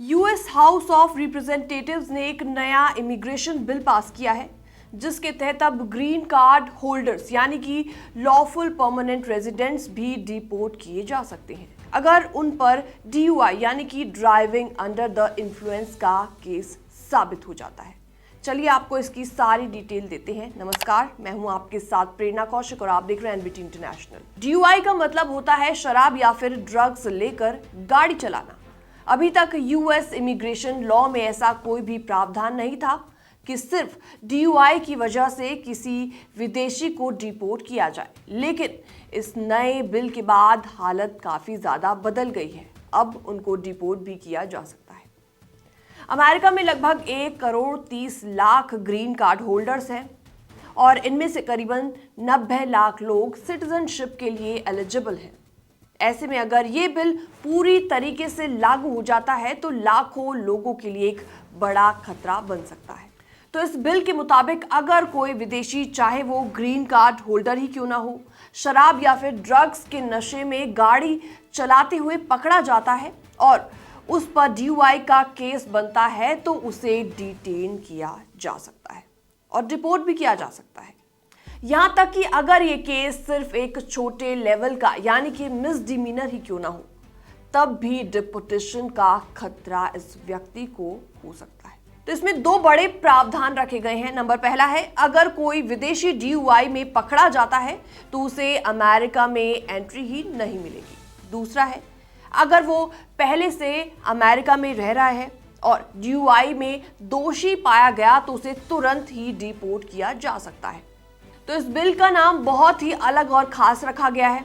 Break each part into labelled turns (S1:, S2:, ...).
S1: US house of representatives ने एक नया इमिग्रेशन बिल पास किया है जिसके तहत अब ग्रीन कार्ड होल्डर्स यानी कि लॉफुल परमानेंट रेजिडेंट्स भी डिपोर्ट किए जा सकते हैं अगर उन पर DUI यानी कि ड्राइविंग अंडर द इन्फ्लुएंस का केस साबित हो जाता है। चलिए आपको इसकी सारी डिटेल देते हैं। नमस्कार, मैं हूं आपके साथ प्रेरणा कौशिक और आप देख रहे हैं NBT इंटरनेशनल। DUI का मतलब होता है शराब या फिर ड्रग्स लेकर गाड़ी चलाना। अभी तक यूएस इमिग्रेशन लॉ में ऐसा कोई भी प्रावधान नहीं था कि सिर्फ DUI की वजह से किसी विदेशी को डिपोर्ट किया जाए, लेकिन इस नए बिल के बाद हालत काफी ज्यादा बदल गई है। अब उनको डिपोर्ट भी किया जा सकता है। अमेरिका में लगभग 1,30,00,000 ग्रीन कार्ड होल्डर्स हैं और इनमें से करीबन 90 लाख लोग सिटीजनशिप के लिए एलिजिबल हैं। ऐसे में अगर ये बिल पूरी तरीके से लागू हो जाता है तो लाखों लोगों के लिए एक बड़ा खतरा बन सकता है। तो इस बिल के मुताबिक अगर कोई विदेशी, चाहे वो ग्रीन कार्ड होल्डर ही क्यों ना हो, शराब या फिर ड्रग्स के नशे में गाड़ी चलाते हुए पकड़ा जाता है और उस पर DUI का केस बनता है तो उसे डिटेन किया जा सकता है और डिपोर्ट भी किया जा सकता है। यहां तक कि अगर ये केस सिर्फ एक छोटे लेवल का यानी कि मिसडिमीनर ही क्यों ना हो, तब भी डिपोर्टेशन का खतरा इस व्यक्ति को हो सकता है। तो इसमें दो बड़े प्रावधान रखे गए हैं। नंबर पहला है, अगर कोई विदेशी DUI में पकड़ा जाता है तो उसे अमेरिका में एंट्री ही नहीं मिलेगी। दूसरा है, अगर वो पहले से अमेरिका में रह रहा है और DUI में दोषी पाया गया तो उसे तुरंत ही डिपोर्ट किया जा सकता है। तो इस बिल का नाम बहुत ही अलग और खास रखा गया है,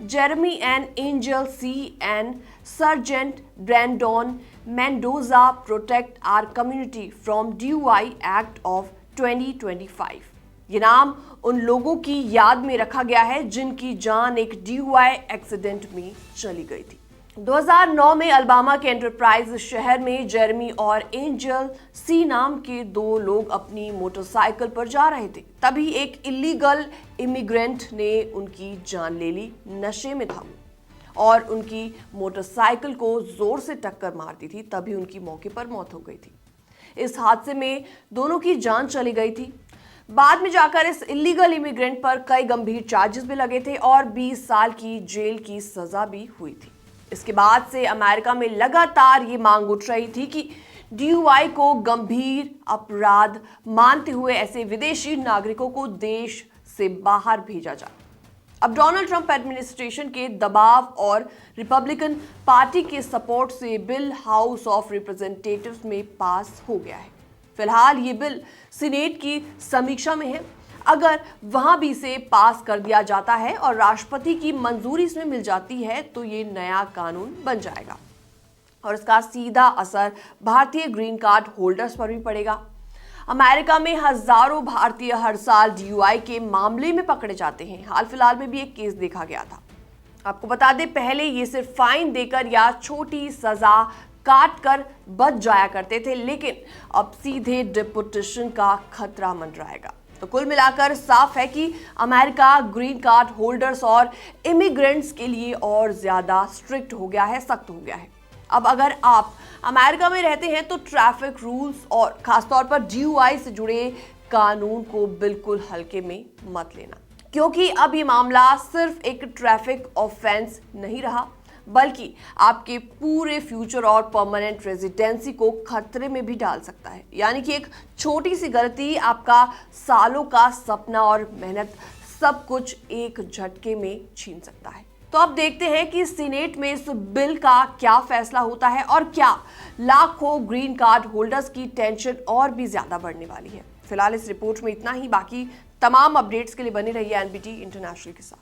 S1: Jeremy and Angel C and sergeant Brandon Mendoza protect our community from DUI act of 2025। ये नाम उन लोगों की याद में रखा गया है जिनकी जान एक DUI एक्सीडेंट में चली गई थी। 2009 में अल्बामा के एंटरप्राइज शहर में जेरेमी और एंजल सी नाम के दो लोग अपनी मोटरसाइकिल पर जा रहे थे। तभी एक इलीगल इमिग्रेंट ने उनकी जान ले ली। नशे में था और उनकी मोटरसाइकिल को जोर से टक्कर मार दी थी, तभी उनकी मौके पर मौत हो गई थी। इस हादसे में दोनों की जान चली गई थी। बाद में जाकर इस इलीगल इमिग्रेंट पर कई गंभीर चार्जेस भी लगे थे और 20 साल की जेल की सजा भी हुई थी। इसके बाद से अमेरिका में लगातार ये मांग उठ रही थी कि DUI को गंभीर अपराध मानते हुए ऐसे विदेशी नागरिकों को देश से बाहर भेजा जाए। अब डोनाल्ड ट्रंप एडमिनिस्ट्रेशन के दबाव और रिपब्लिकन पार्टी के सपोर्ट से बिल हाउस ऑफ रिप्रेजेंटेटिव्स में पास हो गया है। फिलहाल ये बिल सीनेट की समीक्षा में है। अगर वहां भी इसे पास कर दिया जाता है और राष्ट्रपति की मंजूरी इसमें मिल जाती है तो ये नया कानून बन जाएगा और इसका सीधा असर भारतीय ग्रीन कार्ड होल्डर्स पर भी पड़ेगा। अमेरिका में हजारों भारतीय हर साल DUI के मामले में पकड़े जाते हैं। हाल फिलहाल में भी एक केस देखा गया था। आपको बता दें, पहले ये सिर्फ फाइन देकर या छोटी सजा काट कर बच जाया करते थे, लेकिन अब सीधे डिपोर्टेशन का खतरा मंडराएगा। तो कुल मिलाकर साफ है कि अमेरिका ग्रीन कार्ड होल्डर्स और इमिग्रेंट्स के लिए और ज्यादा स्ट्रिक्ट हो गया है, सख्त हो गया है। अब अगर आप अमेरिका में रहते हैं तो ट्रैफिक रूल्स और खासतौर पर DUI से जुड़े कानून को बिल्कुल हल्के में मत लेना, क्योंकि अब ये मामला सिर्फ एक ट्रैफिक ऑफेंस नहीं रहा, बल्कि आपके पूरे फ्यूचर और परमानेंट रेजिडेंसी को खतरे में भी डाल सकता है। यानी कि एक छोटी सी गलती आपका सालों का सपना और मेहनत सब कुछ एक झटके में छीन सकता है। तो अब देखते हैं कि सीनेट में इस बिल का क्या फैसला होता है और क्या लाखों ग्रीन कार्ड होल्डर्स की टेंशन और भी ज्यादा बढ़ने वाली है। फिलहाल इस रिपोर्ट में इतना ही। बाकी तमाम अपडेट्स के लिए बने रहिए NBT इंटरनेशनल के साथ।